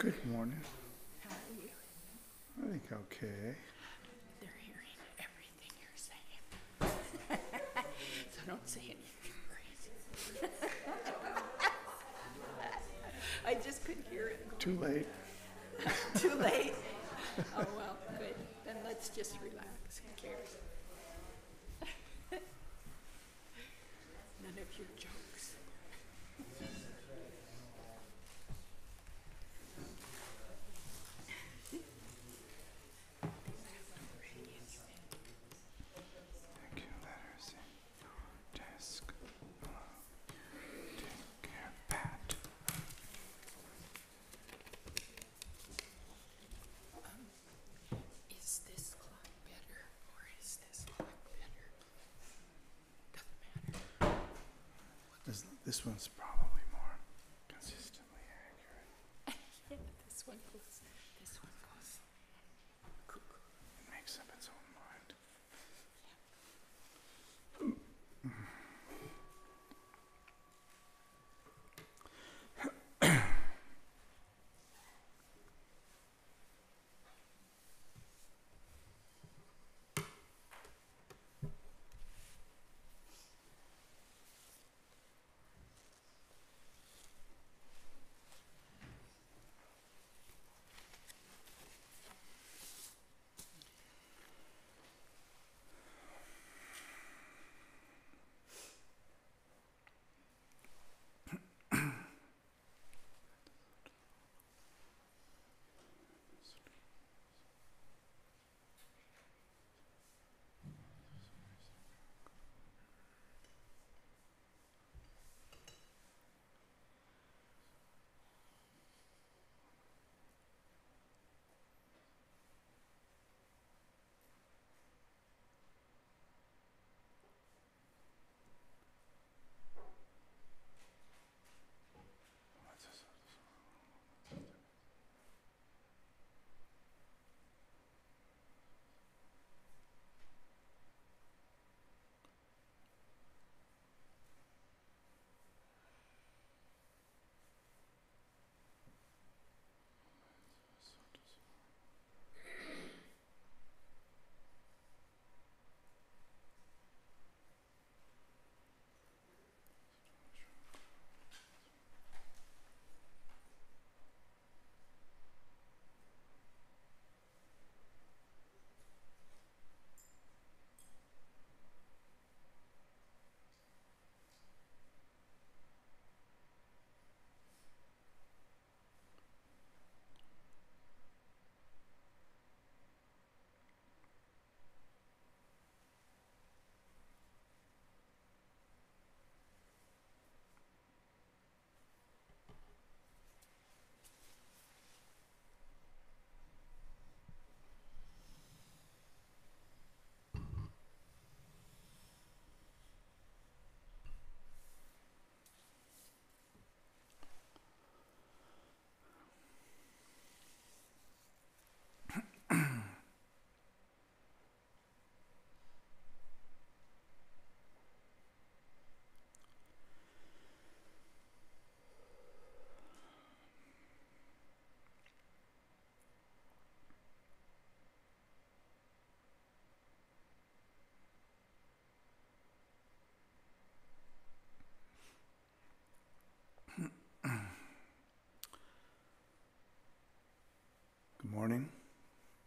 Good morning. How are you? I think okay. They're hearing everything you're saying. So don't say anything crazy. I just could hear it. Too late. Too late? Oh, well, good. Then let's just relax. Who cares? None of your jokes. Thank you. Letters in desk. Take care, Pat. Is this clock better or is this clock better? Doesn't matter. This one's probably more consistently accurate. Yeah, this one goes. This one goes. Cuckoo. It makes up its own mind. Good morning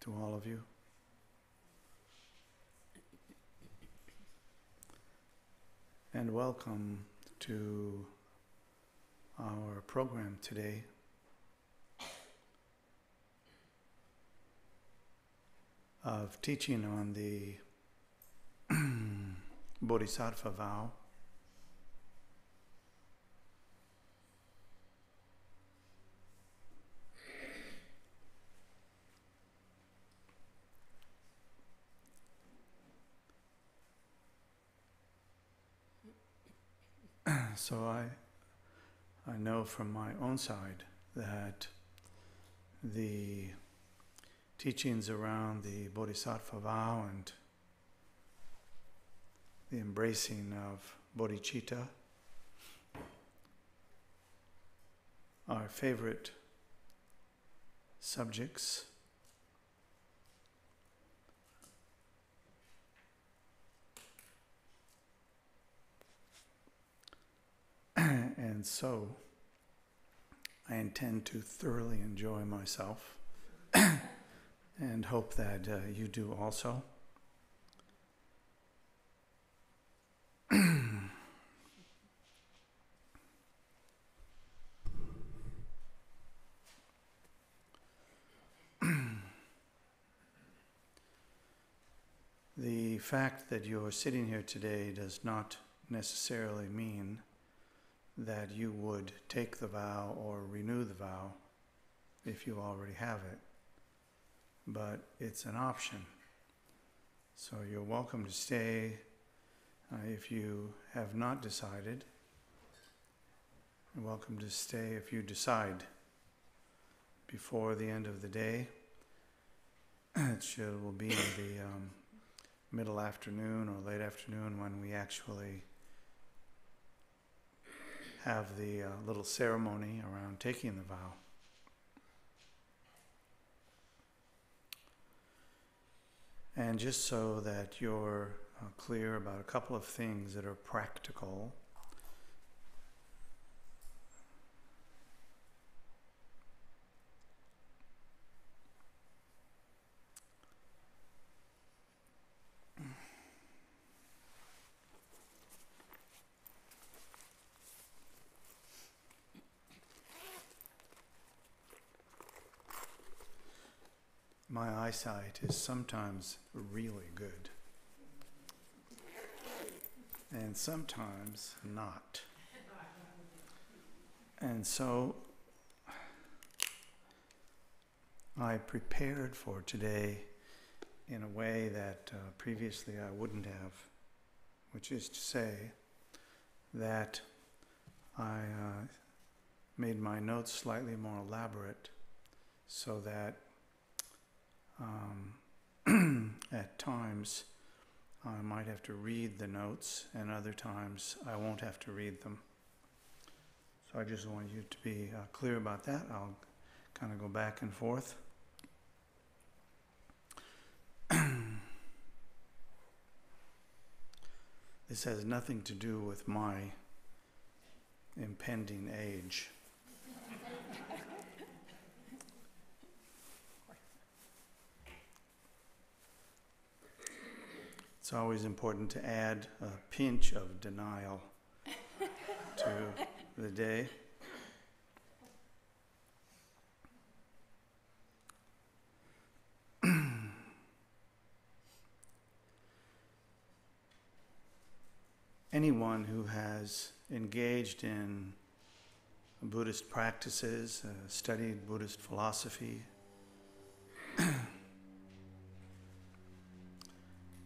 to all of you. And welcome to our program today. Of teaching on the Bodhisattva vow. So I know from my own side that the teachings around the Bodhisattva vow and the embracing of bodhicitta are favorite subjects. And so I intend to thoroughly enjoy myself and hope that you do also. The fact that you're sitting here today does not necessarily mean that you would take the vow or renew the vow if you already have it, but it's an option. So you're welcome to stay if you have not decided. You're welcome to stay if you decide before the end of the day. It will be in the middle afternoon or late afternoon when we actually have the little ceremony around taking the vow. And just so that you're clear about a couple of things that are practical, my eyesight is sometimes really good, and sometimes not. And so I prepared for today in a way that previously I wouldn't have, which is to say that I made my notes slightly more elaborate so that at times I might have to read the notes, and other times I won't have to read them. So I just want you to be clear about that. I'll kind of go back and forth. This has nothing to do with my impending age. It's always important to add a pinch of denial to the day. Anyone who has engaged in Buddhist practices, studied Buddhist philosophy,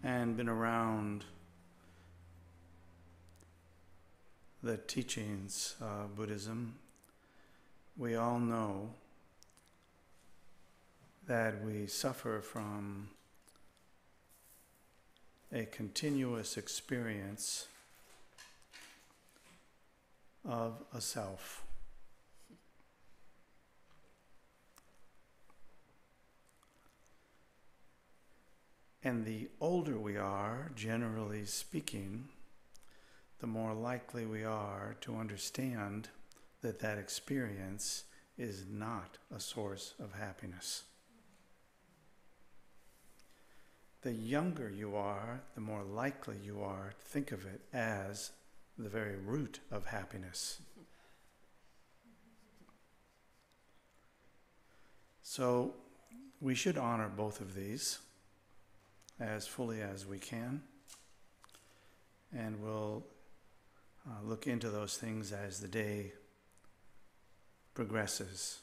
and been around the teachings of Buddhism, we all know that we suffer from a continuous experience of a self. And the older we are, generally speaking, the more likely we are to understand that that experience is not a source of happiness. The younger you are, the more likely you are to think of it as the very root of happiness. So we should honor both of these as fully as we can, and we'll look into those things as the day progresses.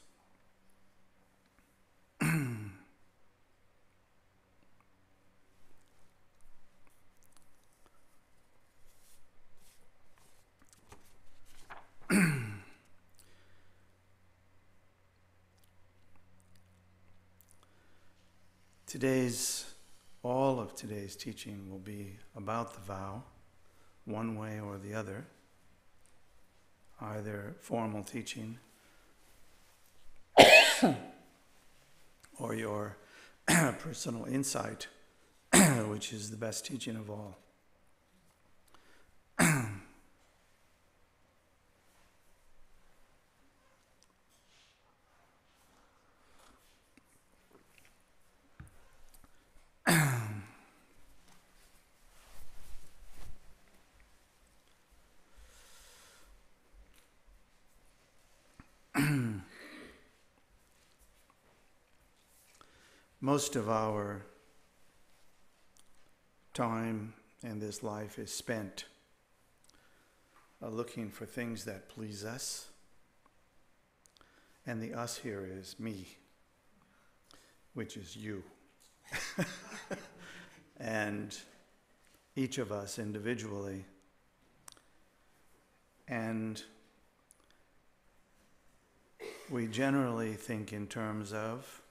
All of today's teaching will be about the vow, one way or the other, either formal teaching personal insight, which is the best teaching of all. Most of our time in this life is spent looking for things that please us. And the us here is me, which is you. And each of us individually. And we generally think in terms of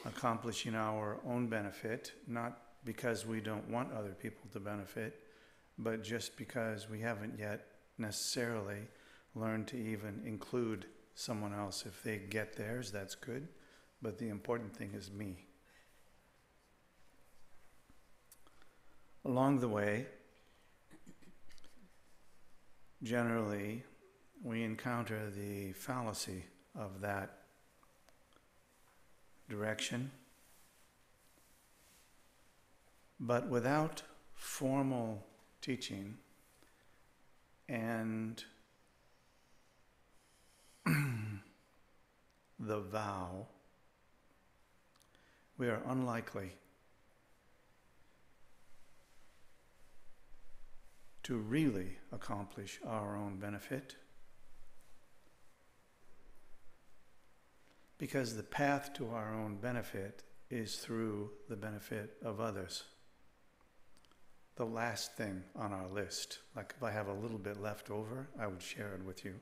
accomplishing our own benefit, not because we don't want other people to benefit, but just because we haven't yet necessarily learned to even include someone else. If they get theirs, that's good, but the important thing is me. Along the way, generally, we encounter the fallacy of that direction, but without formal teaching and the vow, we are unlikely to really accomplish our own benefit, because the path to our own benefit is through the benefit of others. The last thing on our list, like if I have a little bit left over, I would share it with you.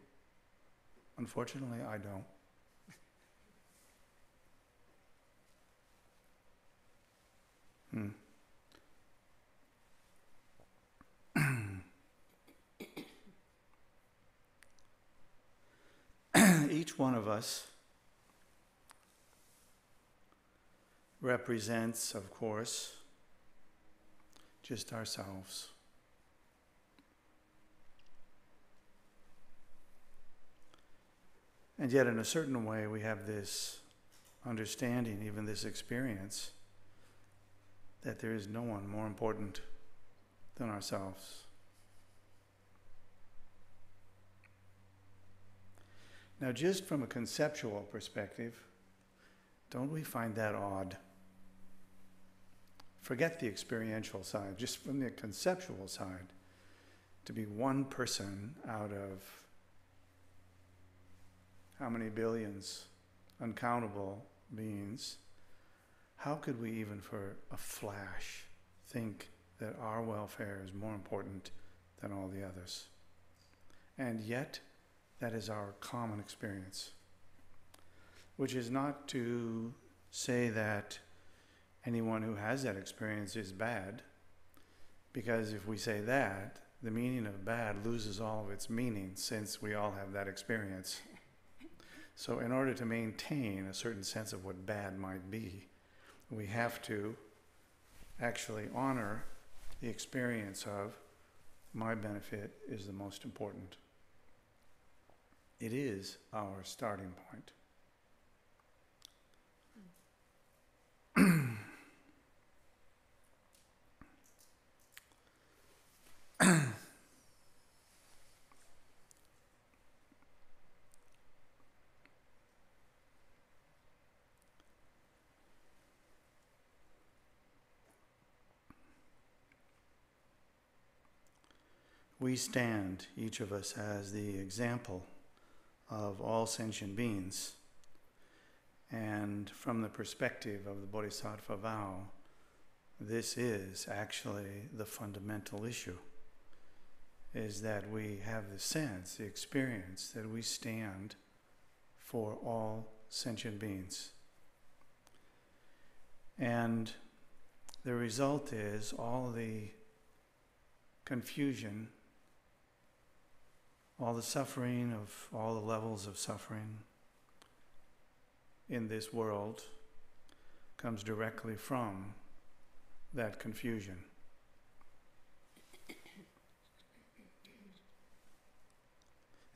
Unfortunately, I don't. Each one of us represents, of course, just ourselves. And yet, in a certain way, we have this understanding, even this experience, that there is no one more important than ourselves. Now, just from a conceptual perspective, don't we find that odd? Forget the experiential side, just from the conceptual side, to be one person out of how many billions, uncountable beings. How could we even for a flash think that our welfare is more important than all the others? And yet, that is our common experience, which is not to say that anyone who has that experience is bad, because if we say that, the meaning of bad loses all of its meaning, since we all have that experience. So in order to maintain a certain sense of what bad might be, we have to actually honor the experience of my benefit is the most important. It is our starting point. We stand, each of us, as the example of all sentient beings. And from the perspective of the Bodhisattva vow, this is actually the fundamental issue, is that we have the sense, the experience, that we stand for all sentient beings. And the result is all the confusion, all the suffering of all the levels of suffering in this world comes directly from that confusion.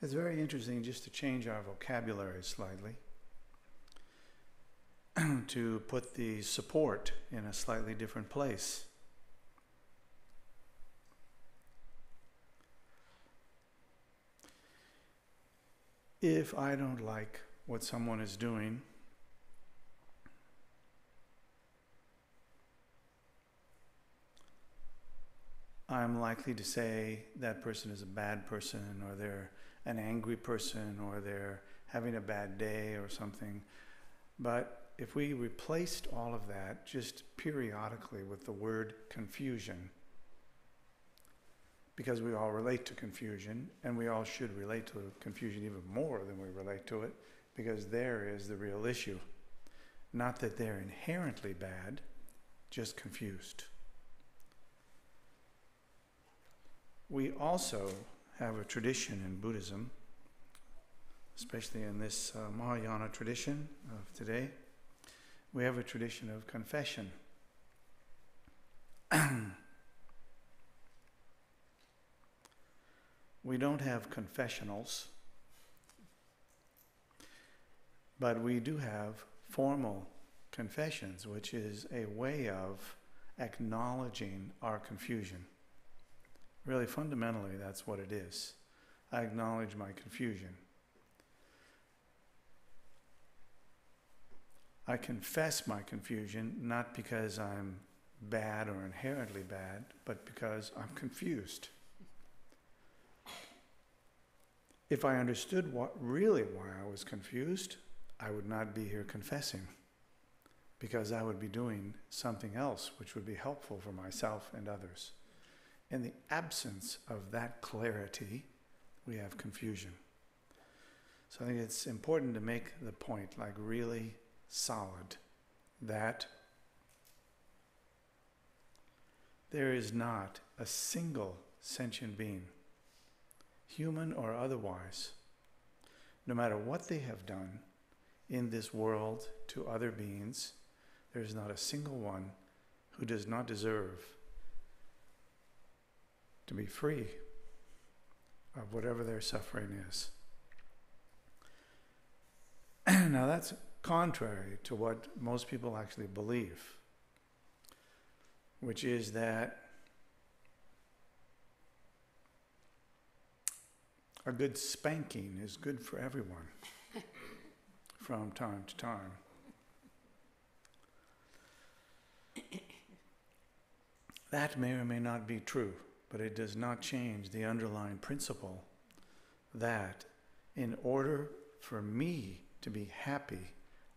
It's very interesting just to change our vocabulary slightly, to put the support in a slightly different place. If I don't like what someone is doing, I'm likely to say that person is a bad person, or they're an angry person, or they're having a bad day or something. But if we replaced all of that just periodically with the word confusion, because we all relate to confusion, and we all should relate to confusion even more than we relate to it, because there is the real issue. Not that they're inherently bad, just confused. We also have a tradition in Buddhism, especially in this Mahayana tradition of today. We have a tradition of confession. We don't have confessionals, but we do have formal confessions, which is a way of acknowledging our confusion. Really, fundamentally, that's what it is. I acknowledge my confusion. I confess my confusion, not because I'm bad or inherently bad, but because I'm confused. If I understood why I was confused, I would not be here confessing, because I would be doing something else which would be helpful for myself and others. In the absence of that clarity, we have confusion. So I think it's important to make the point, like really solid, that there is not a single sentient being, human or otherwise, no matter what they have done in this world to other beings, there is not a single one who does not deserve to be free of whatever their suffering is. Now that's contrary to what most people actually believe, which is that a good spanking is good for everyone from time to time. That may or may not be true, but it does not change the underlying principle that in order for me to be happy,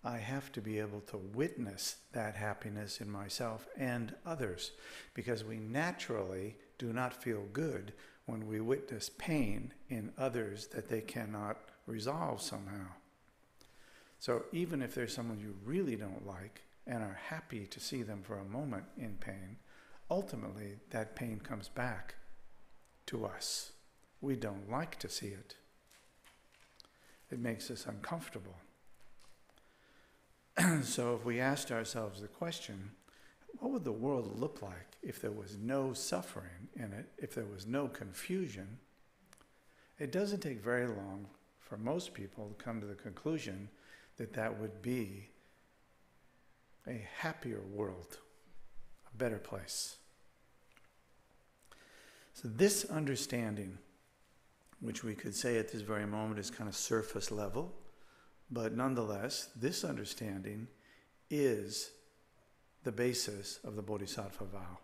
I have to be able to witness that happiness in myself and others, because we naturally do not feel good when we witness pain in others that they cannot resolve somehow. So even if there's someone you really don't like and are happy to see them for a moment in pain, ultimately that pain comes back to us. We don't like to see it. It makes us uncomfortable. So if we asked ourselves the question, what would the world look like if there was no suffering in it, if there was no confusion? It doesn't take very long for most people to come to the conclusion that that would be a happier world, a better place. So this understanding, which we could say at this very moment is kind of surface level, but nonetheless, this understanding is the basis of the Bodhisattva vow,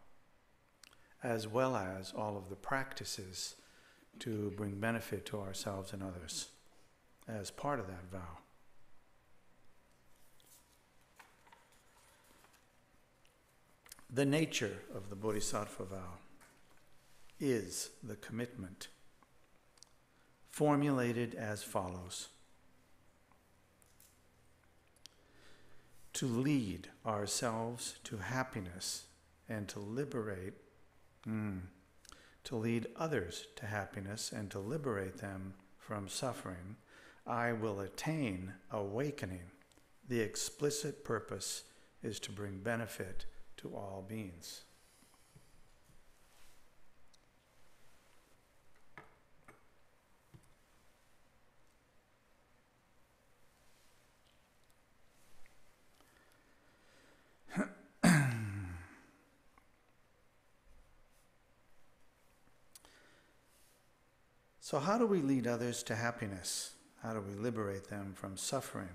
as well as all of the practices to bring benefit to ourselves and others as part of that vow. The nature of the Bodhisattva vow is the commitment, formulated as follows: to lead ourselves to happiness and to liberate, to lead others to happiness and to liberate them from suffering, I will attain awakening, the explicit purpose is to bring benefit to all beings. So how do we lead others to happiness? How do we liberate them from suffering?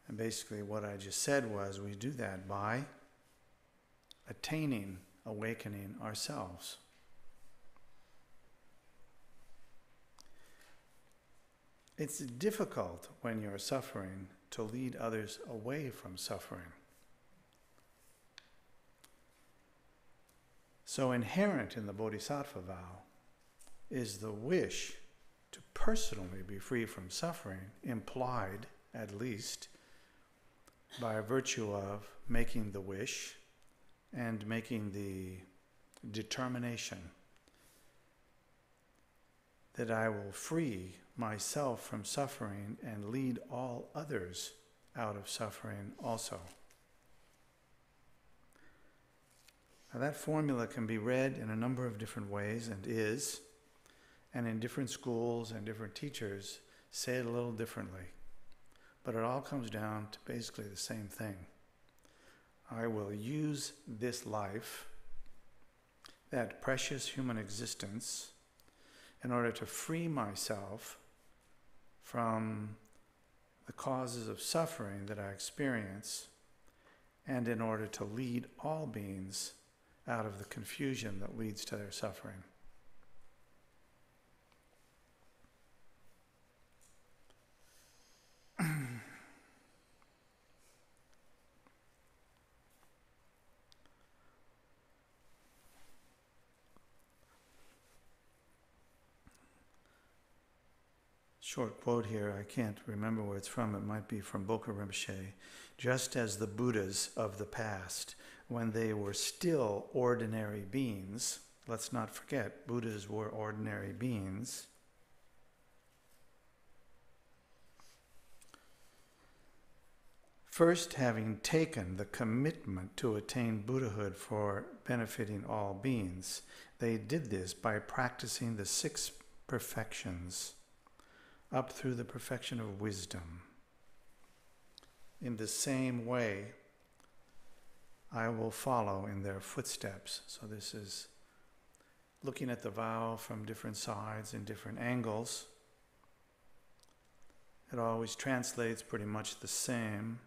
And basically what I just said was we do that by attaining awakening ourselves. It's difficult when you're suffering to lead others away from suffering. So inherent in the Bodhisattva vow is the wish to personally be free from suffering, implied at least by virtue of making the wish and making the determination that I will free myself from suffering and lead all others out of suffering also. Now that formula can be read in a number of different ways and in different schools and different teachers say it a little differently. But it all comes down to basically the same thing. I will use this life, that precious human existence, in order to free myself from the causes of suffering that I experience, and in order to lead all beings out of the confusion that leads to their suffering. Short quote here, I can't remember where it's from, it might be from Boka Rinpoche. Just as the Buddhas of the past, when they were still ordinary beings, let's not forget, Buddhas were ordinary beings, first having taken the commitment to attain Buddhahood for benefiting all beings, they did this by practicing the 6 perfections, up through the perfection of wisdom. In the same way, I will follow in their footsteps. So this is looking at the vow from different sides and different angles. It always translates pretty much the same.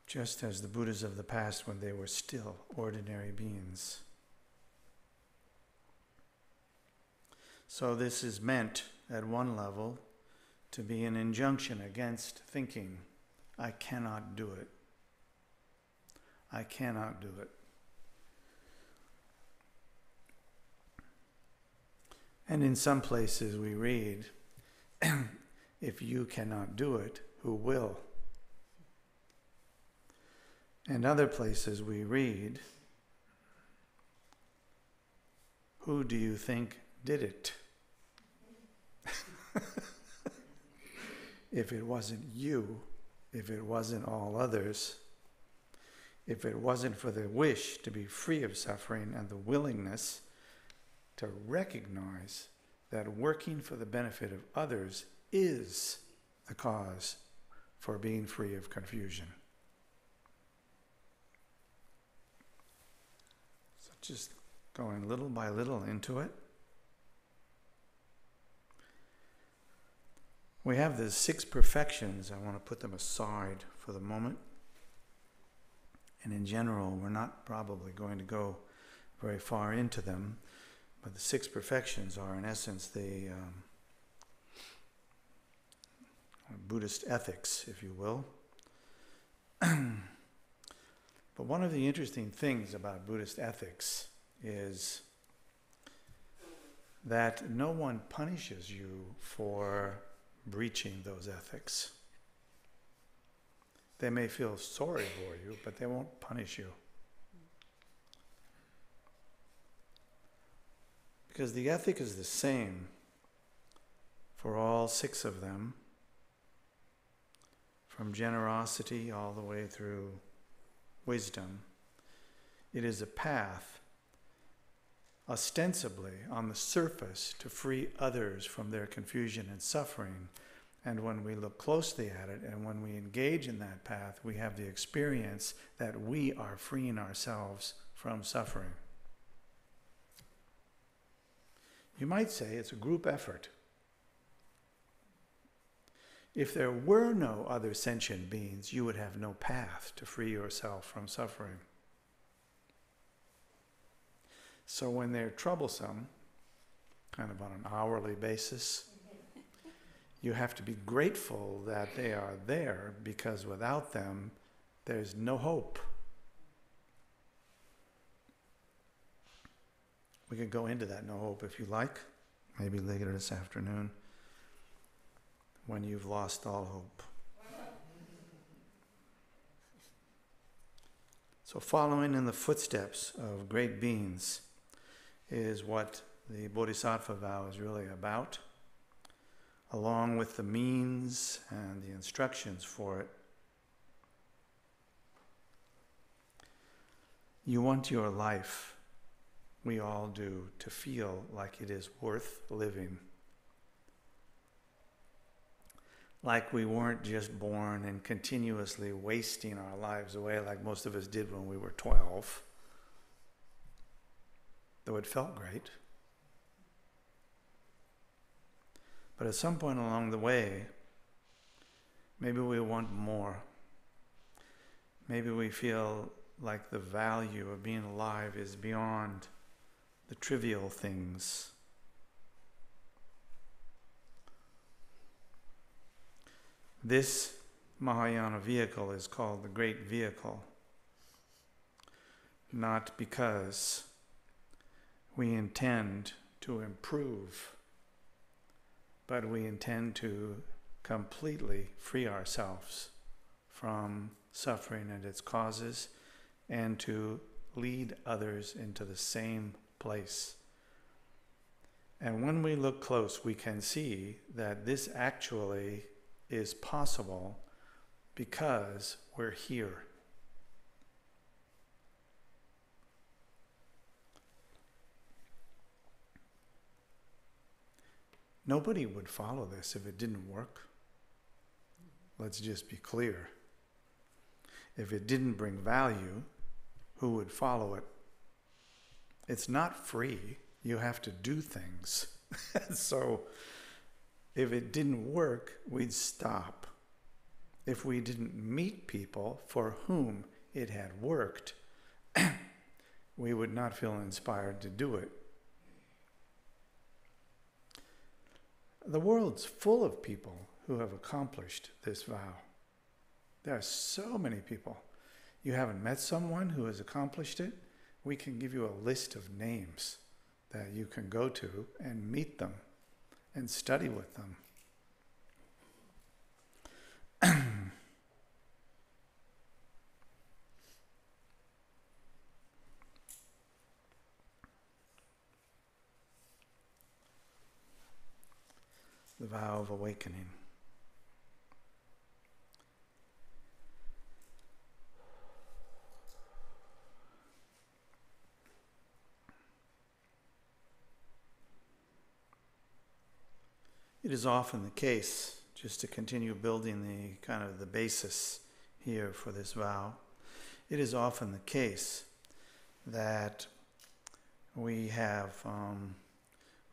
Just as the Buddhas of the past when they were still ordinary beings. So this is meant, at one level, to be an injunction against thinking, I cannot do it. I cannot do it. And in some places we read, if you cannot do it, who will? And other places we read, who do you think did it? If it wasn't you, if it wasn't all others, if it wasn't for the wish to be free of suffering and the willingness to recognize that working for the benefit of others is the cause for being free of confusion. So just going little by little into it. We have the 6 perfections. I want to put them aside for the moment. And in general, we're not probably going to go very far into them. But the 6 perfections are, in essence, the Buddhist ethics, if you will. But one of the interesting things about Buddhist ethics is that no one punishes you for breaching those ethics. They may feel sorry for you, but they won't punish you. Because the ethic is the same for all 6 of them, from generosity all the way through wisdom. It is a path, ostensibly on the surface, to free others from their confusion and suffering. And when we look closely at it and when we engage in that path, we have the experience that we are freeing ourselves from suffering. You might say it's a group effort. If there were no other sentient beings, you would have no path to free yourself from suffering. So when they're troublesome, kind of on an hourly basis, you have to be grateful that they are there, because without them, there's no hope. We could go into that no hope if you like, maybe later this afternoon, when you've lost all hope. So following in the footsteps of great beings is what the Bodhisattva vow is really about, along with the means and the instructions for it. You want your life, we all do, to feel like it is worth living. Like we weren't just born and continuously wasting our lives away like most of us did when we were 12. Though it felt great. But at some point along the way, maybe we want more. Maybe we feel like the value of being alive is beyond the trivial things. This Mahayana vehicle is called the Great Vehicle, not because we intend to improve, but we intend to completely free ourselves from suffering and its causes, and to lead others into the same place. And when we look close, we can see that this actually is possible because we're here. Nobody would follow this if it didn't work. Let's just be clear. If it didn't bring value, who would follow it? It's not free. You have to do things. So if it didn't work, we'd stop. If we didn't meet people for whom it had worked, we would not feel inspired to do it. The world's full of people who have accomplished this vow. There are so many people. You haven't met someone who has accomplished it? We can give you a list of names that you can go to and meet them and study with them. The vow of awakening. It is often the case, just to continue building the kind of the basis here for this vow, it is often the case that we have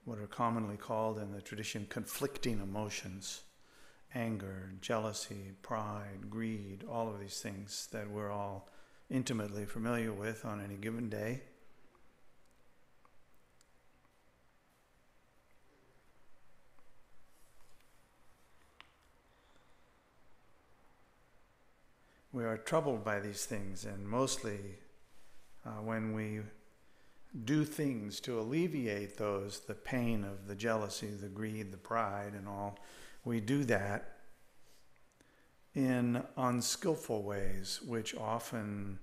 what are commonly called in the tradition conflicting emotions: anger, jealousy, pride, greed, all of these things that we're all intimately familiar with on any given day. We are troubled by these things, and mostly when we do things to alleviate those, the pain of the jealousy, the greed, the pride, and all, we do that in unskillful ways, which often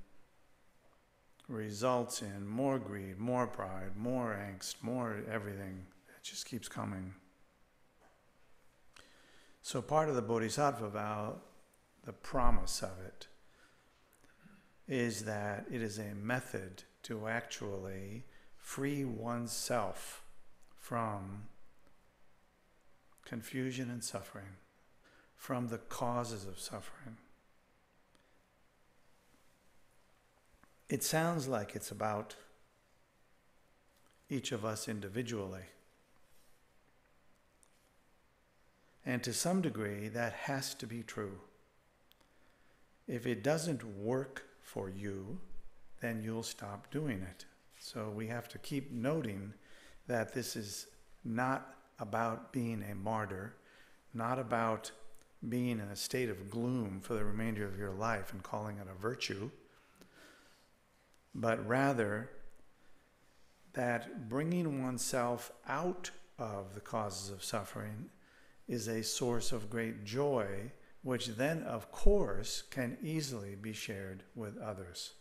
results in more greed, more pride, more angst, more everything. It just keeps coming. So part of the Bodhisattva vow, the promise of it, is that it is a method to actually free oneself from confusion and suffering, from the causes of suffering. It sounds like it's about each of us individually. And to some degree, that has to be true. If it doesn't work for you, then you'll stop doing it. So we have to keep noting that this is not about being a martyr, not about being in a state of gloom for the remainder of your life and calling it a virtue, but rather that bringing oneself out of the causes of suffering is a source of great joy, which then, of course, can easily be shared with others.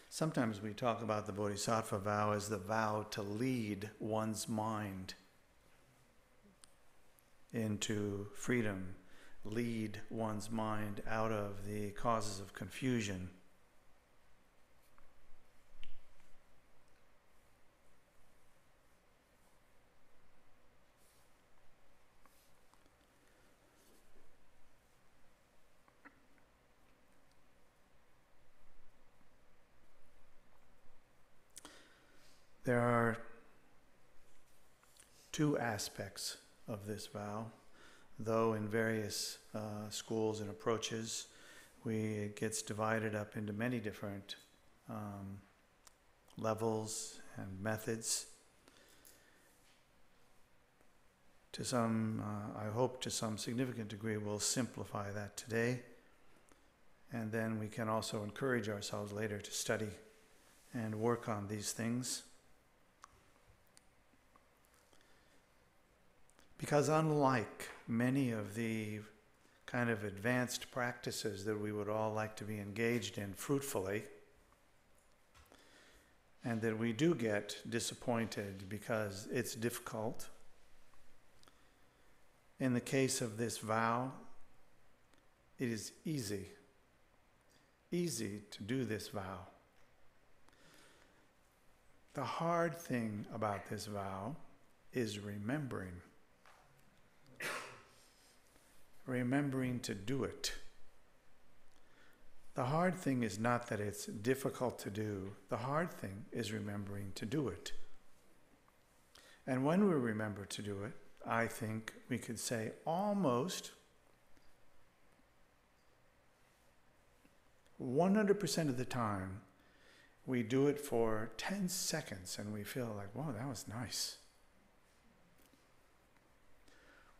Sometimes we talk about the Bodhisattva vow as the vow to lead one's mind into freedom, lead one's mind out of the causes of confusion. There are two aspects of this vow, though in various schools and approaches, it gets divided up into many different levels and methods. To some, I hope to some significant degree, we'll simplify that today, and then we can also encourage ourselves later to study and work on these things. Because unlike many of the kind of advanced practices that we would all like to be engaged in fruitfully, and that we do get disappointed because it's difficult, in the case of this vow, it is easy to do this vow. The hard thing about this vow is remembering to do it. The hard thing is not that it's difficult to do. The hard thing is remembering to do it. And when we remember to do it, I think we could say almost 100% of the time, we do it for 10 seconds and we feel like, whoa, that was nice.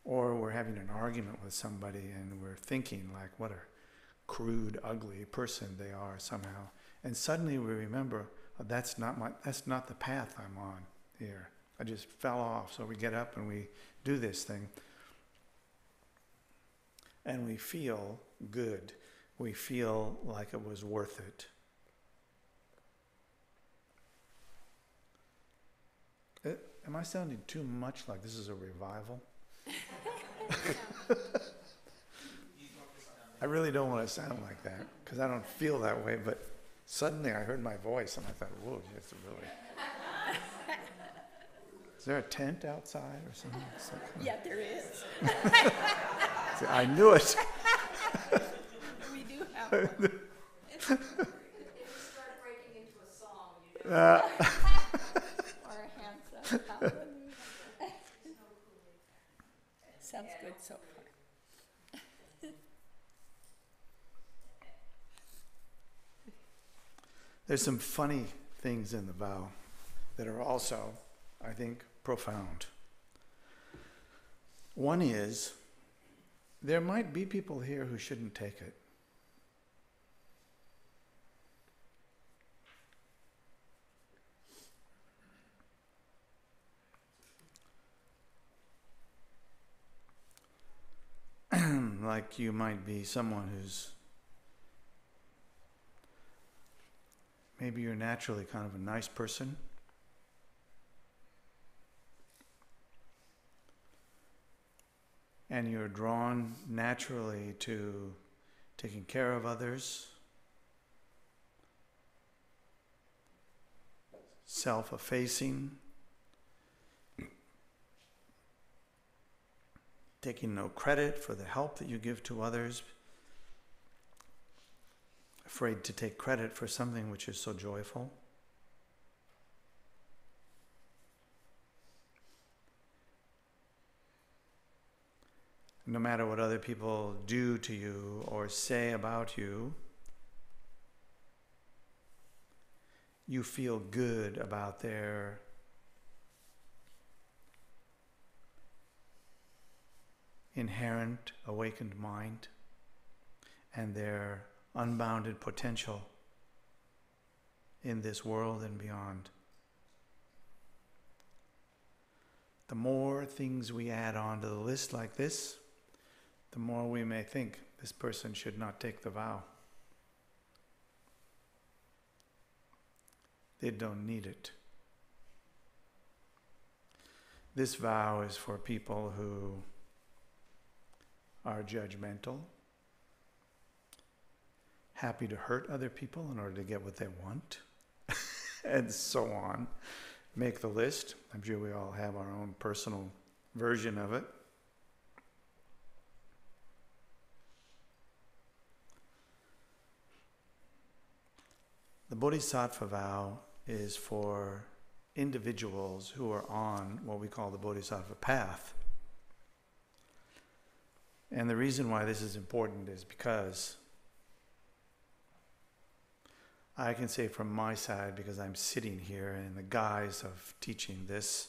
Or we're having an argument with somebody and we're thinking like, what a crude, ugly person they are somehow. And suddenly we remember, oh, that's not the path I'm on here. I just fell off. So we get up and we do this thing. And we feel good. We feel like it was worth it. Am I sounding too much like this is a revival? I really don't want to sound like that because I don't feel that way, but suddenly I heard my voice and I thought, whoa, it's really... Is there a tent outside or something? Yeah, there is. See, I knew it. We do have one. If you start breaking into a song, you know. Or a hands up. Hallelujah. Sounds good so far. There's some funny things in the vow that are also, I think, profound. One is, there might be people here who shouldn't take it. Like you might be someone who's, maybe you're naturally kind of a nice person. And you're drawn naturally to taking care of others, self-effacing, taking no credit for the help that you give to others, afraid to take credit for something which is so joyful. No matter what other people do to you or say about you, you feel good about their inherent awakened mind and their unbounded potential in this world and beyond. The more things we add on to the list like this, the more we may think this person should not take the vow. They don't need it. This vow is for people who are judgmental, happy to hurt other people in order to get what they want, and so on. Make the list. I'm sure we all have our own personal version of it. The Bodhisattva vow is for individuals who are on what we call the Bodhisattva path. And the reason why this is important is because I can say from my side, because I'm sitting here in the guise of teaching this,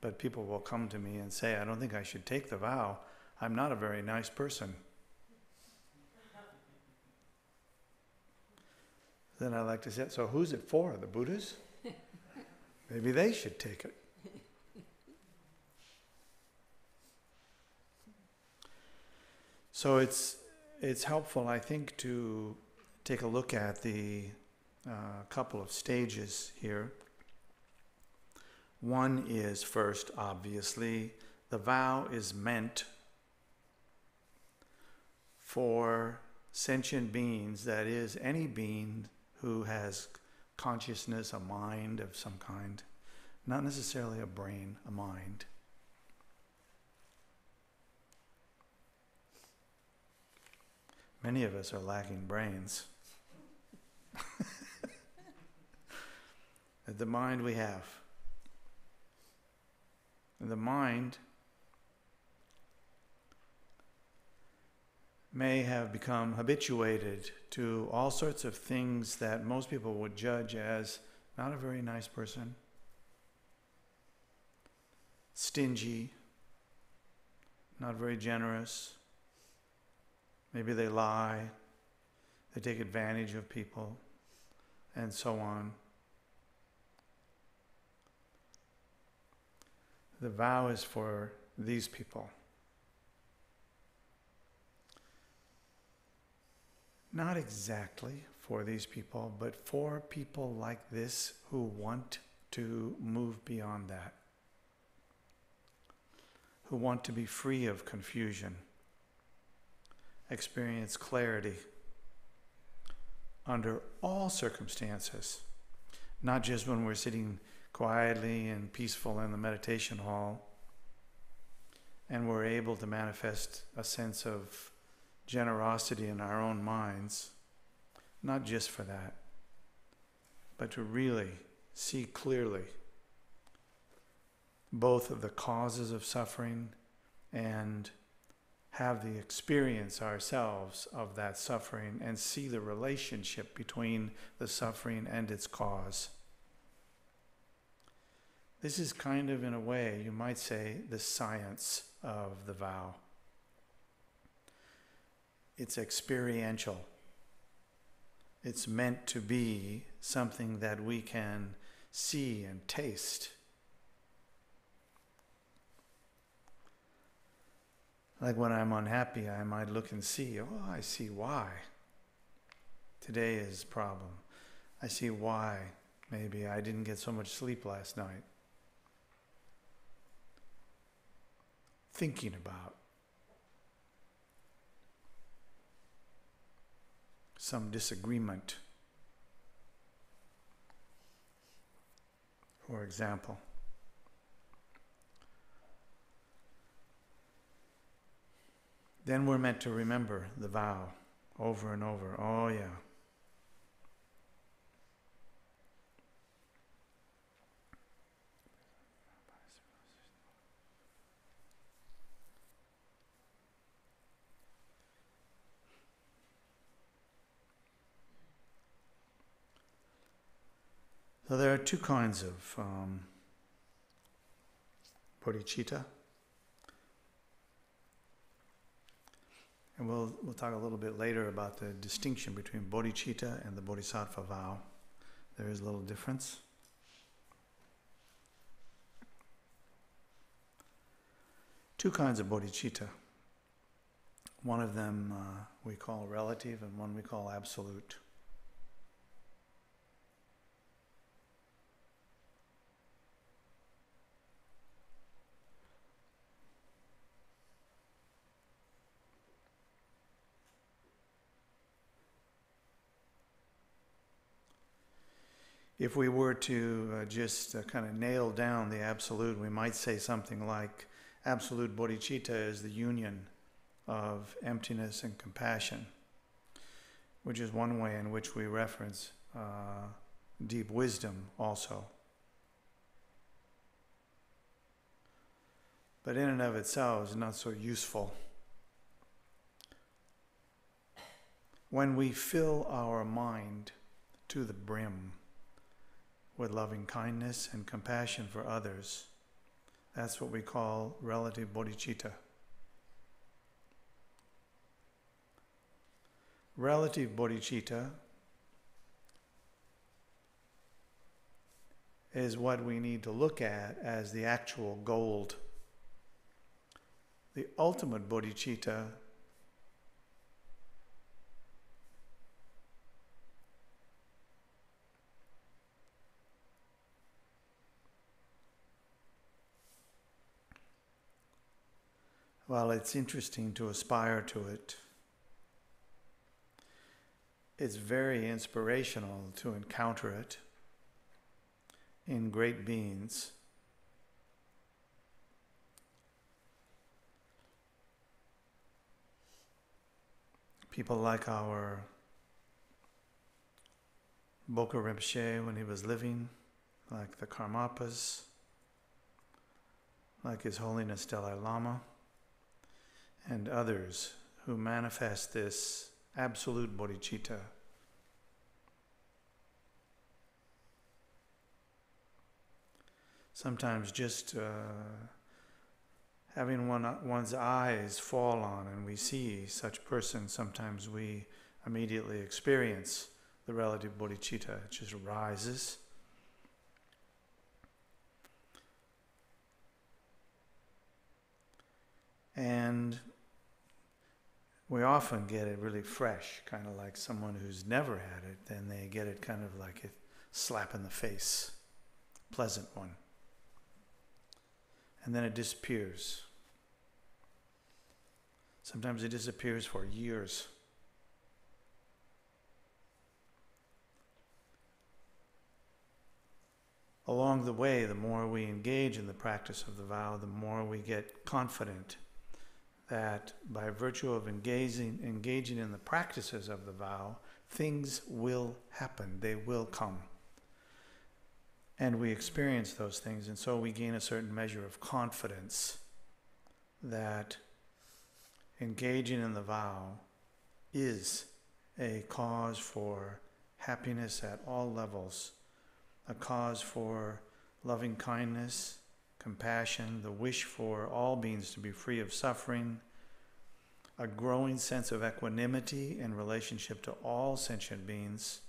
but people will come to me and say, I don't think I should take the vow. I'm not a very nice person. Then I like to say, so who's it for? The Buddhas? Maybe they should take it. So it's helpful, I think, to take a look at the couple of stages here. One is first, obviously, the vow is meant for sentient beings, that is, any being who has consciousness, a mind of some kind, not necessarily a brain, a mind. Many of us are lacking brains. The mind we have. The mind may have become habituated to all sorts of things that most people would judge as not a very nice person, stingy, not very generous. Maybe they lie, they take advantage of people, and so on. The vow is for these people. Not exactly for these people, but for people like this who want to move beyond that, who want to be free of confusion, experience clarity under all circumstances, not just when we're sitting quietly and peaceful in the meditation hall and we're able to manifest a sense of generosity in our own minds, not just for that, but to really see clearly both of the causes of suffering and have the experience ourselves of that suffering and see the relationship between the suffering and its cause. This is kind of, in a way, you might say, the science of the vow. It's experiential. It's meant to be something that we can see and taste. Like when I'm unhappy, I might look and see, oh, I see why. Today is a problem. I see why maybe I didn't get so much sleep last night. Thinking about some disagreement, for example. Then we're meant to remember the vow over and over. Oh yeah. So there are two kinds of bodhicitta. And we'll talk a little bit later about the distinction between bodhicitta and the bodhisattva vow. There is a little difference. Two kinds of bodhicitta. One of them we call relative and one we call absolute. If we were to just kind of nail down the absolute, we might say something like, absolute bodhicitta is the union of emptiness and compassion, which is one way in which we reference deep wisdom also. But in and of itself is not so useful. When we fill our mind to the brim with loving kindness and compassion for others, that's what we call relative bodhicitta. Relative bodhicitta is what we need to look at as the actual gold. The ultimate bodhicitta while it's interesting to aspire to it, it's very inspirational to encounter it in great beings. People like our Boka Rinpoche when he was living, like the Karmapas, like His Holiness Dalai Lama, and others who manifest this absolute bodhicitta. Sometimes just having one's eyes fall on and we see such person, sometimes we immediately experience the relative bodhicitta. It just arises. And we often get it really fresh, kind of like someone who's never had it, then they get it kind of like a slap in the face, pleasant one. And then it disappears. Sometimes it disappears for years. Along the way, the more we engage in the practice of the vow, the more we get confident that by virtue of engaging in the practices of the vow, things will happen, they will come. And we experience those things, and so we gain a certain measure of confidence that engaging in the vow is a cause for happiness at all levels, a cause for loving kindness, compassion, the wish for all beings to be free of suffering, a growing sense of equanimity in relationship to all sentient beings,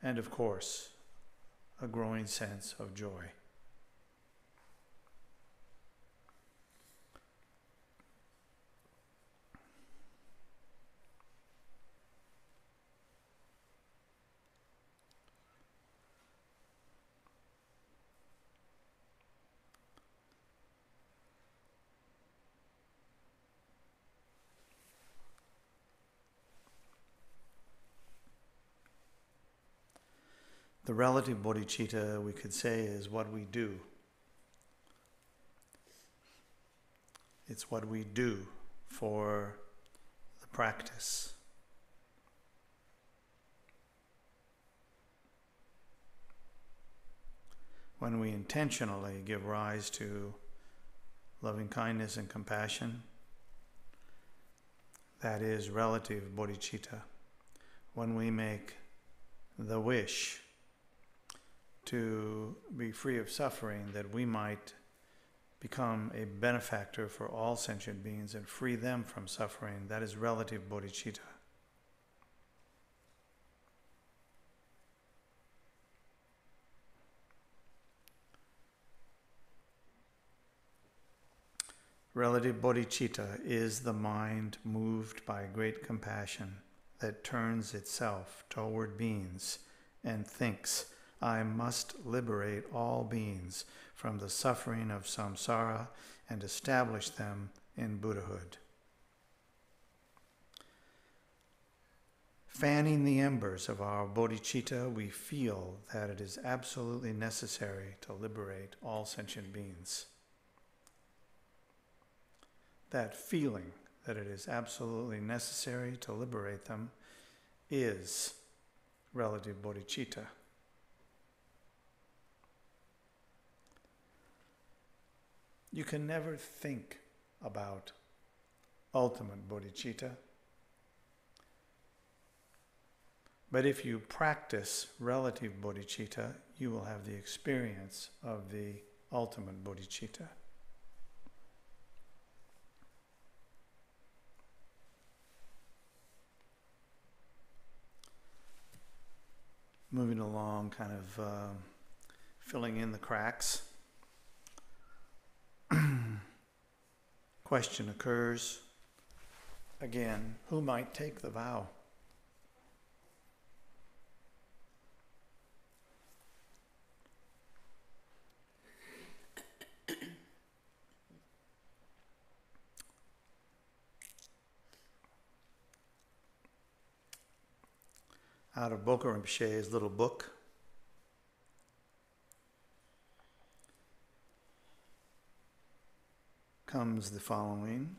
and of course, a growing sense of joy. The relative bodhicitta, we could say, is what we do. It's what we do for the practice. When we intentionally give rise to loving kindness and compassion, that is relative bodhicitta. When we make the wish to be free of suffering, that we might become a benefactor for all sentient beings and free them from suffering, that is relative bodhicitta. Relative bodhicitta is the mind moved by great compassion that turns itself toward beings and thinks, I must liberate all beings from the suffering of samsara and establish them in Buddhahood. Fanning the embers of our bodhicitta, we feel that it is absolutely necessary to liberate all sentient beings. That feeling that it is absolutely necessary to liberate them is relative bodhicitta. You can never think about ultimate bodhicitta, but if you practice relative bodhicitta, you will have the experience of the ultimate bodhicitta. Moving along, kind of filling in the cracks. Question occurs again, who might take the vow? Out of Bokar Rinpoche's little book, comes the following.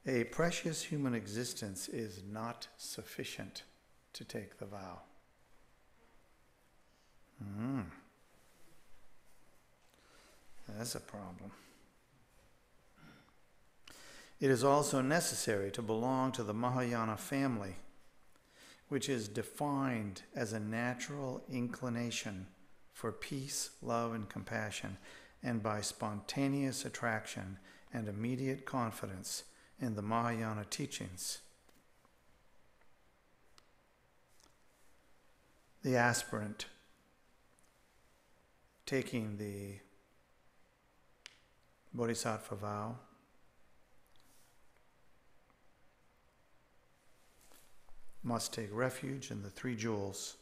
A precious human existence is not sufficient to take the vow. That's a problem. It is also necessary to belong to the Mahayana family, which is defined as a natural inclination for peace, love, and compassion, and by spontaneous attraction and immediate confidence in the Mahayana teachings. The aspirant taking the Bodhisattva vow must take refuge in the three jewels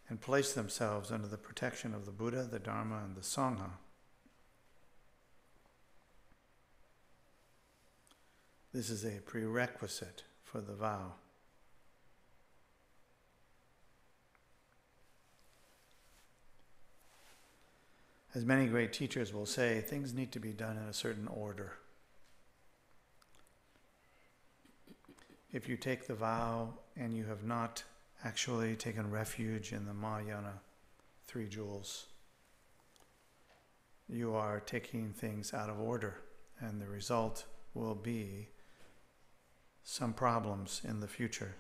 and place themselves under the protection of the Buddha, the Dharma, and the Sangha. This is a prerequisite for the vow. As many great teachers will say, things need to be done in a certain order. If you take the vow and you have not actually taken refuge in the Mahayana three jewels, you are taking things out of order and the result will be some problems in the future.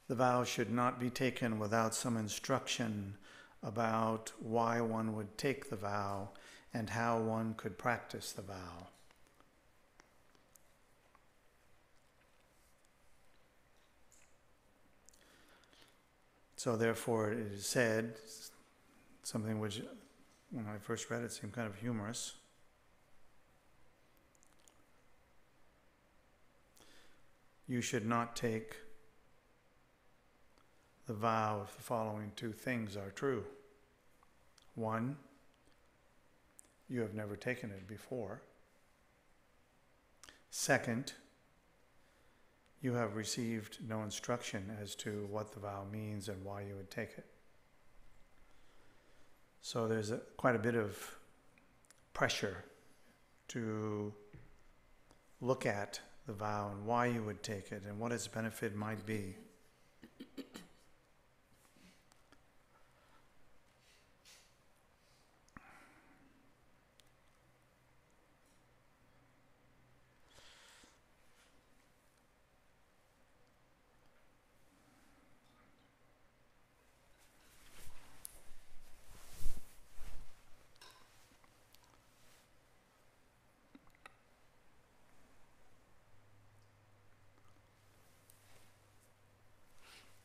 The vow should not be taken without some instruction about why one would take the vow and how one could practice the vow. So therefore it is said, something which when I first read it seemed kind of humorous. You should not take the vow if the following two things are true. One, you have never taken it before. Second, you have received no instruction as to what the vow means and why you would take it. So there's quite a bit of pressure to look at the vow and why you would take it and what its benefit might be.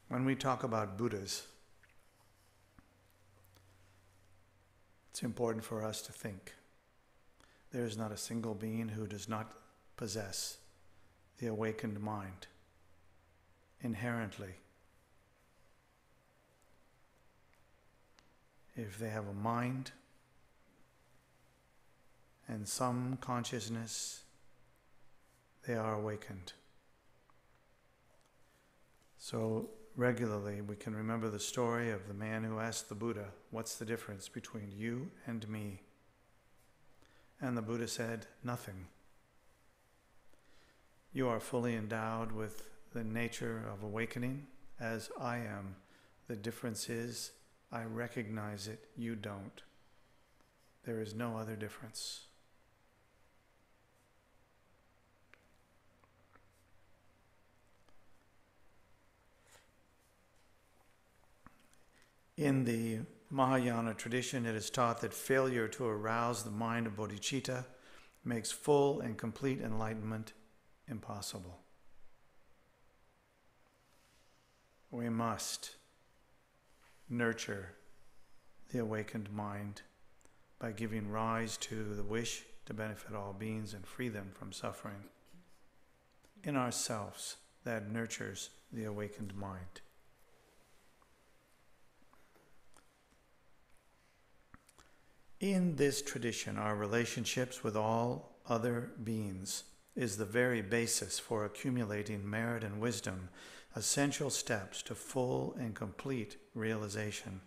When we talk about Buddhas, it's important for us to think. There is not a single being who does not possess the awakened mind inherently. If they have a mind and some consciousness, they are awakened. So regularly we can remember the story of the man who asked the Buddha, "What's the difference between you and me?" And the Buddha said, "Nothing. You are fully endowed with the nature of awakening as I am. The difference is I recognize it, you don't. There is no other difference." In the Mahayana tradition, it is taught that failure to arouse the mind of bodhicitta makes full and complete enlightenment impossible. We must nurture the awakened mind by giving rise to the wish to benefit all beings and free them from suffering. In ourselves, that nurtures the awakened mind. In this tradition, our relationships with all other beings is the very basis for accumulating merit and wisdom, essential steps to full and complete realization.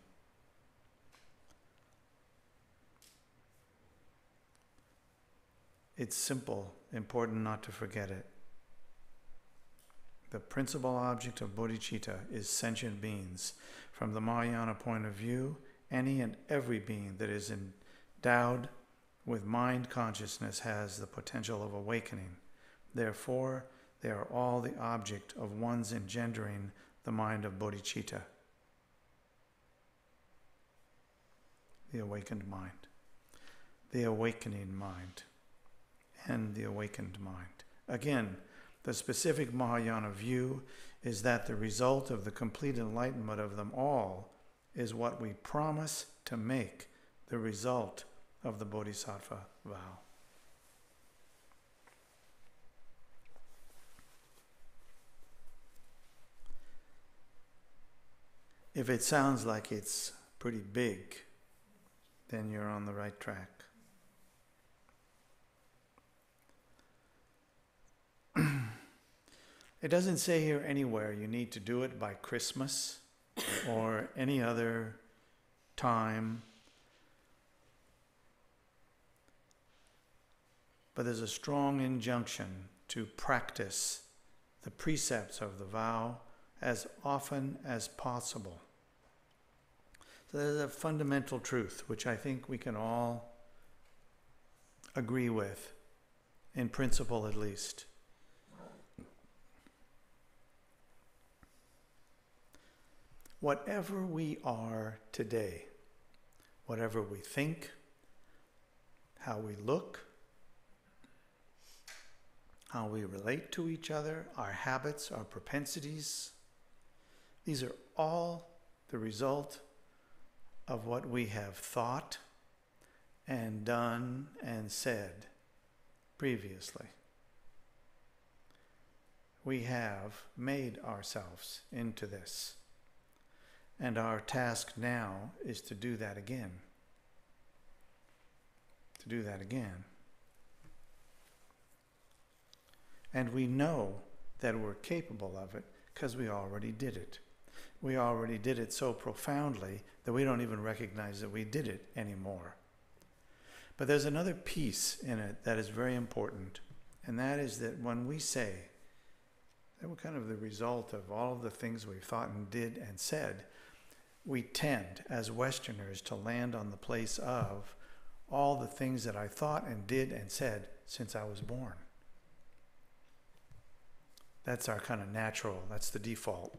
It's simple, important not to forget it. The principal object of bodhicitta is sentient beings. From the Mahayana point of view, any and every being that is endowed with mind consciousness has the potential of awakening. Therefore, they are all the object of one's engendering the mind of bodhicitta, the awakened mind, the awakening mind, and the awakened mind. Again, the specific Mahayana view is that the result of the complete enlightenment of them all is what we promise to make the result of the Bodhisattva vow. If it sounds like it's pretty big, then you're on the right track. It doesn't say here anywhere you need to do it by Christmas or any other time. But there's a strong injunction to practice the precepts of the vow as often as possible. So there's a fundamental truth which I think we can all agree with, in principle at least. Whatever we are today, whatever we think, how we look, how we relate to each other, our habits, our propensities, these are all the result of what we have thought and done and said previously. We have made ourselves into this. And our task now is to do that again. To do that again. And we know that we're capable of it because we already did it. We already did it so profoundly that we don't even recognize that we did it anymore. But there's another piece in it that is very important, and that is that when we say that we're kind of the result of all of the things we've thought and did and said, we tend, as Westerners, to land on the place of all the things that I thought and did and said since I was born. That's our kind of natural, that's the default.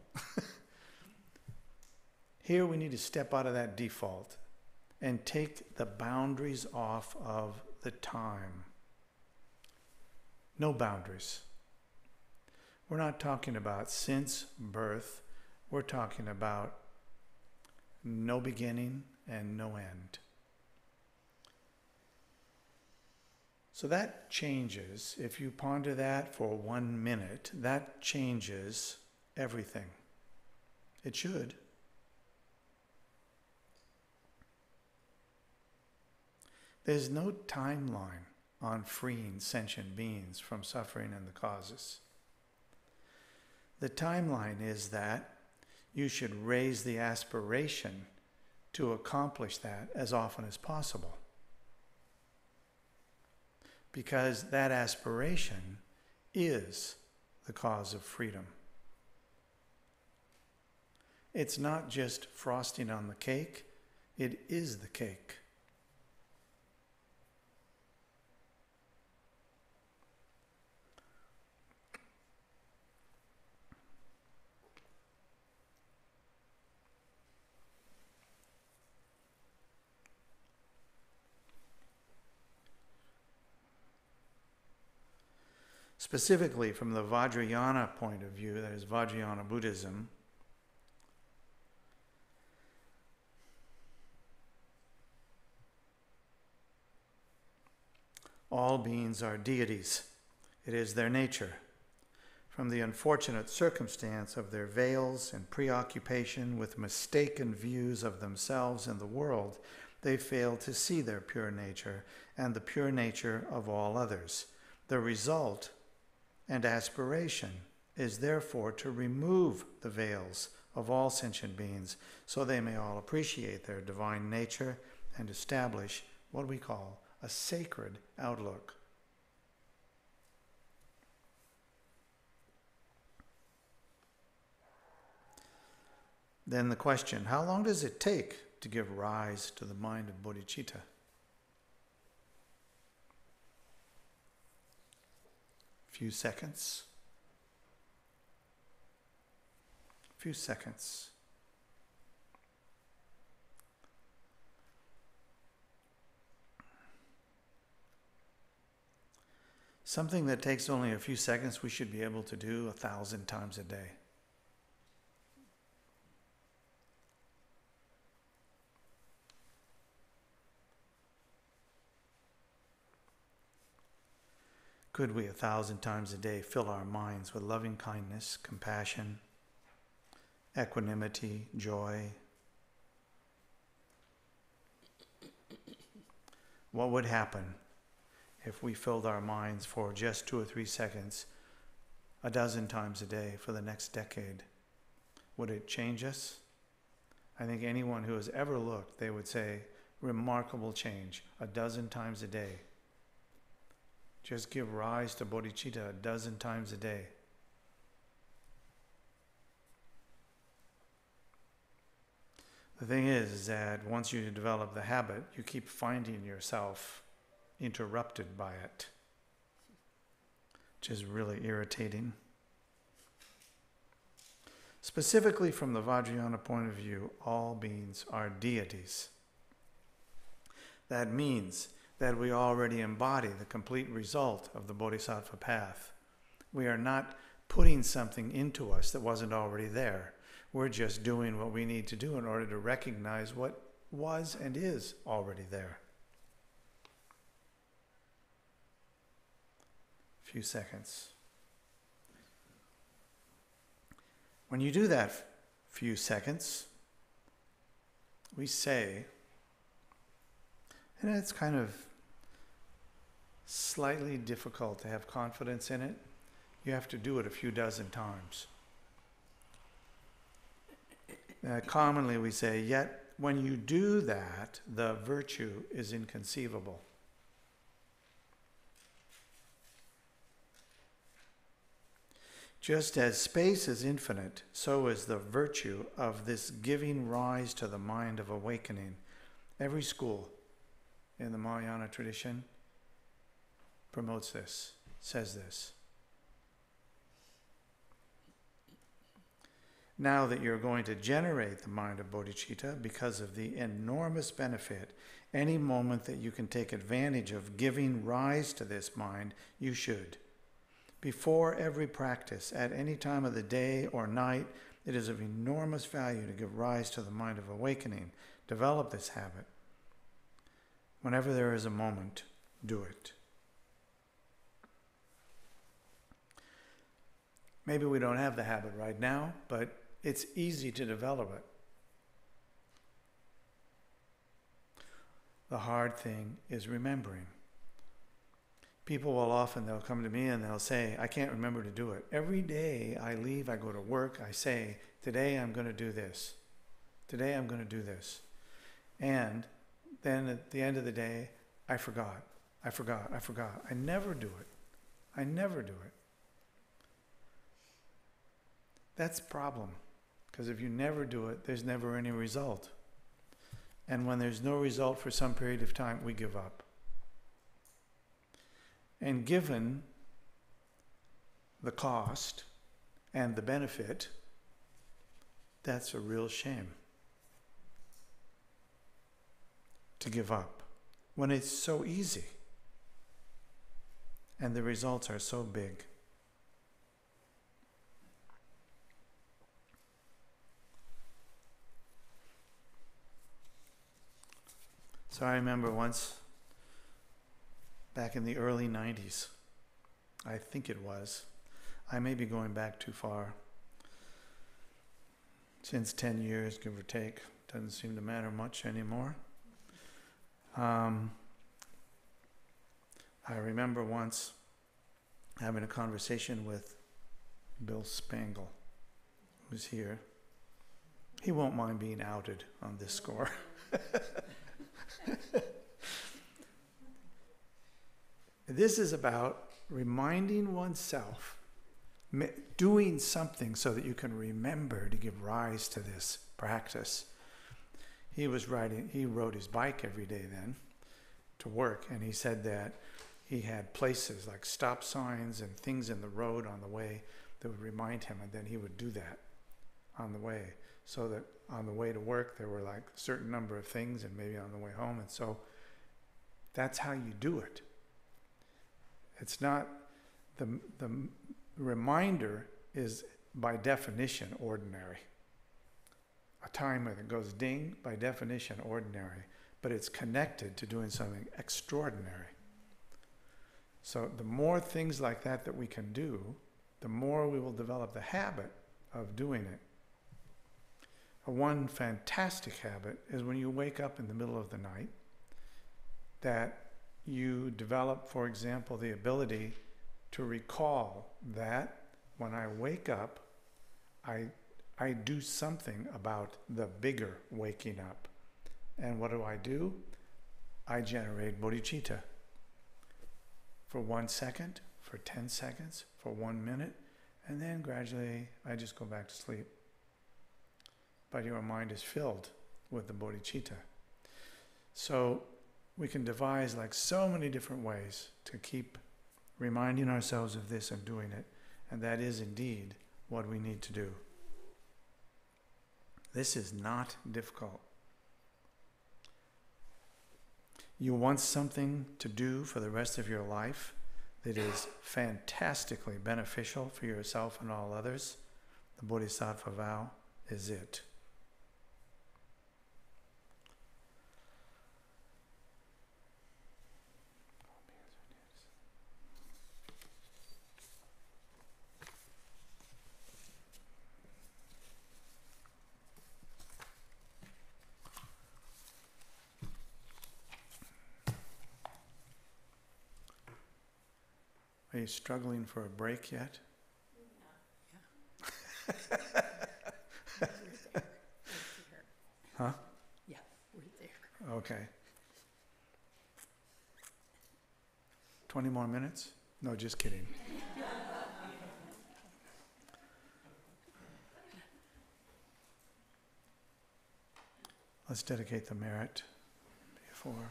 Here we need to step out of that default and take the boundaries off of the time. No boundaries. We're not talking about since birth. We're talking about no beginning and no end. So that changes, if you ponder that for 1 minute, that changes everything. It should. There's no timeline on freeing sentient beings from suffering and the causes. The timeline is that you should raise the aspiration to accomplish that as often as possible. Because that aspiration is the cause of freedom. It's not just frosting on the cake, it is the cake. Specifically from the Vajrayana point of view, that is Vajrayana Buddhism, all beings are deities. It is their nature. From the unfortunate circumstance of their veils and preoccupation with mistaken views of themselves and the world, they fail to see their pure nature and the pure nature of all others. The result and aspiration is therefore to remove the veils of all sentient beings so they may all appreciate their divine nature and establish what we call a sacred outlook. Then the question, how long does it take to give rise to the mind of bodhicitta? Few seconds. Few seconds. Something that takes only a few seconds we should be able to do 1,000 times a day. Could we 1,000 times a day fill our minds with loving kindness, compassion, equanimity, joy. What would happen if we filled our minds for just 2 or 3 seconds, a dozen times a day for the next decade? Would it change us? I think anyone who has ever looked, they would say, remarkable change, a dozen times a day. Just give rise to bodhicitta a dozen times a day. The thing is that once you develop the habit, you keep finding yourself interrupted by it, which is really irritating. Specifically from the Vajrayana point of view, all beings are deities. That means that we already embody the complete result of the Bodhisattva path. We are not putting something into us that wasn't already there. We're just doing what we need to do in order to recognize what was and is already there. A few seconds. When you do that few seconds, we say, and it's kind of slightly difficult to have confidence in it. You have to do it a few dozen times. Commonly we say, yet when you do that, the virtue is inconceivable. Just as space is infinite, so is the virtue of this giving rise to the mind of awakening. Every school in the Mahayana tradition promotes this, says this. Now that you're going to generate the mind of bodhicitta because of the enormous benefit, any moment that you can take advantage of giving rise to this mind, you should. Before every practice, at any time of the day or night, it is of enormous value to give rise to the mind of awakening. Develop this habit. Whenever there is a moment, do it. Maybe we don't have the habit right now, but it's easy to develop it. The hard thing is remembering. People will often, they'll come to me and they'll say, I can't remember to do it. Every day I leave, I go to work, I say, today I'm going to do this. Today I'm going to do this. And then at the end of the day, I forgot. I never do it. I never do it. That's a problem. Because if you never do it, there's never any result. And when there's no result for some period of time, we give up. And given the cost and the benefit, that's a real shame to give up when it's so easy and the results are so big. So I remember once, back in the early 90s, I think it was. I may be going back too far. Since 10 years, give or take. Doesn't seem to matter much anymore. I remember once having a conversation with Bill Spangle, who's here. He won't mind being outed on this score. This is about reminding oneself, doing something so that you can remember to give rise to this practice. He rode his bike every day then to work, and he said that he had places like stop signs and things in the road on the way that would remind him, and then he would do that on the way. So that on the way to work there were like a certain number of things, and maybe on the way home, and so that's how you do it. It's not, the reminder is by definition ordinary. A timer that goes ding, by definition ordinary, but it's connected to doing something extraordinary. So the more things like that we can do, the more we will develop the habit of doing it. one fantastic habit is when you wake up in the middle of the night, that you develop, for example, the ability to recall that when I wake up, I do something about the bigger waking up. And what do? I generate bodhicitta for 1 second, for 10 seconds, for 1 minute, and then gradually I just go back to sleep. But your mind is filled with the bodhicitta. So we can devise like so many different ways to keep reminding ourselves of this and doing it. And that is indeed what we need to do. This is not difficult. You want something to do for the rest of your life that is fantastically beneficial for yourself and all others, the Bodhisattva vow is it. Are you struggling for a break yet? Huh? Yeah, we're there. Okay. 20 more minutes? No, just kidding. Let's dedicate the merit before.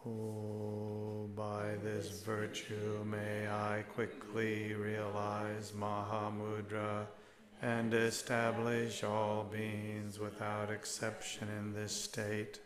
Oh, by this virtue may I quickly realize Mahamudra and establish all beings without exception in this state.